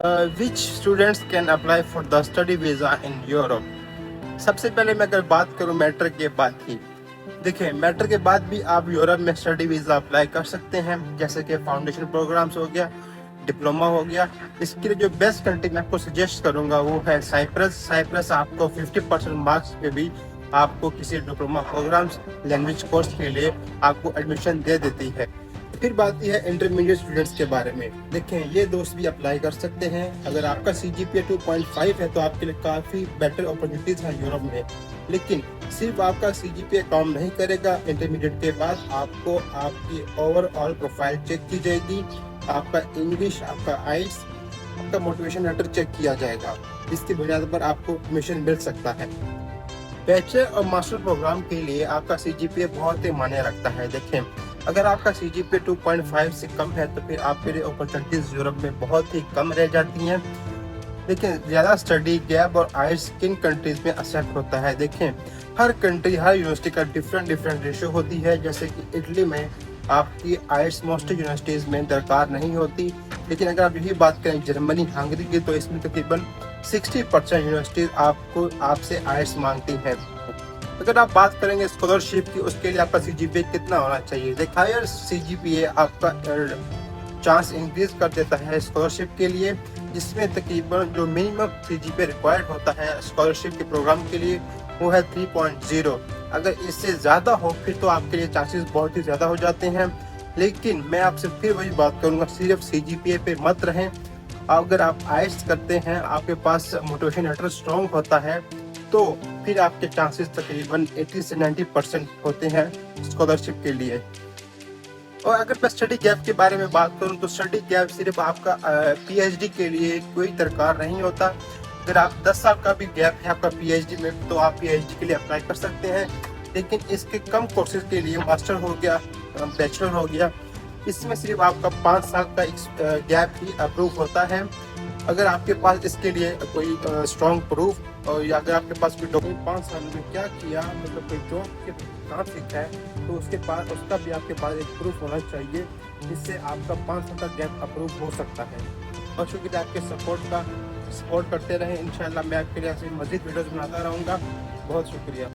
Which students can apply for the study visa in Europe. सबसे पहले मैं अगर बात करूं मैट्रिक के बाद की, देखिए मैट्रिक के बाद भी आप यूरोप में स्टडी वीज़ा अप्लाई कर सकते हैं, जैसे कि फाउंडेशन प्रोग्राम्स हो गया, डिप्लोमा हो गया। इसके लिए जो बेस्ट कंट्री मैं आपको सजेस्ट करूंगा वो है साइप्रस। साइप्रस आपको 50% मार्क्स पे भी आपको किसी डिप्लोमा प्रोग्राम्स लैंग्वेज कोर्स के लिए आपको एडमिशन दे देती है। फिर बात यह है इंटरमीडिएट स्टूडेंट्स के बारे में। देखें ये दोस्त भी अप्लाई कर सकते हैं। अगर आपका CGPA 2.5 है तो आपके लिए काफ़ी बेटर अपॉर्चुनिटीज हैं यूरोप में। लेकिन सिर्फ आपका CGPA काम नहीं करेगा। इंटरमीडिएट के बाद आपको आपकी ओवरऑल प्रोफाइल चेक की जाएगी, आपका इंग्लिश, आपका आइल्स, आपका मोटिवेशन लेटर चेक किया जाएगा। इसकी बुनियाद पर आपको एडमिशन मिल सकता है। बैचलर और मास्टर प्रोग्राम के लिए आपका CGPA बहुत ही मायने रखता है। देखें अगर आपका CGPA 2.5 से कम है तो फिर आपके लिए अपॉर्चुनिटीज यूरोप में बहुत ही कम रह जाती हैं। लेकिन ज़्यादा स्टडी गैप और आइल्स किन कंट्रीज में अफेक्ट होता है। देखें हर कंट्री, हर यूनिवर्सिटी का डिफरेंट रेशियो होती है। जैसे कि इटली में आपकी आइल्स मोस्ट यूनिवर्सिटीज़ में दरकार नहीं होती। लेकिन अगर आप यही बात करें जर्मनी, हंगरी की, तो इसमें तकरीबन 60% यूनिवर्सिटीज़ आपसे आइल्स मांगती हैं। अगर आप बात करेंगे स्कॉलरशिप की, उसके लिए आपका CGPA कितना होना चाहिए। देखिए हायर CGPA आपका चांस इंक्रीज कर देता है स्कॉलरशिप के लिए, जिसमें तकरीबन जो मिनिमम CGPA रिक्वायर्ड होता है स्कॉलरशिप के प्रोग्राम के लिए वो है 3.0। अगर इससे ज़्यादा हो फिर तो आपके लिए चांसेस बहुत ही ज़्यादा हो जाते हैं। लेकिन मैं आपसे फिर वही बात करूँगा, सिर्फ CGPA पे मत रहें। अगर आप आइल्स करते हैं, आपके पास मोटिवेशन लेटर स्ट्रॉन्ग होता है, तो फिर आपके चांसेस तकरीबन 80 से 90% होते हैं स्कॉलरशिप के लिए। और अगर मैं स्टडी गैप के बारे में बात करूं तो स्टडी गैप सिर्फ आपका PhD के लिए कोई दरकार नहीं होता। अगर आप 10 साल का भी गैप है आपका PhD में तो आप PhD के लिए अप्लाई कर सकते हैं। लेकिन इसके कम कोर्सेज के लिए मास्टर हो गया, बैचलर हो गया, इसमें सिर्फ आपका 5 साल का गैप ही अप्रूव होता है। अगर आपके पास इसके लिए कोई स्ट्रॉन्ग प्रूफ और या अगर आपके पास कोई डॉक्यूमेंट 5 साल में क्या किया, मतलब कोई जॉब के काम सीखा है, तो उसके पास उसका भी आपके पास एक प्रूफ होना चाहिए, जिससे आपका 5 साल का गैप अप्रूव हो सकता है। और शुक्रिया आपके सपोर्ट करते रहें। इंशाल्लाह मैं आपके लिए ऐसे मज़ीद वीडियोज़ बनाता रहूँगा। बहुत शुक्रिया।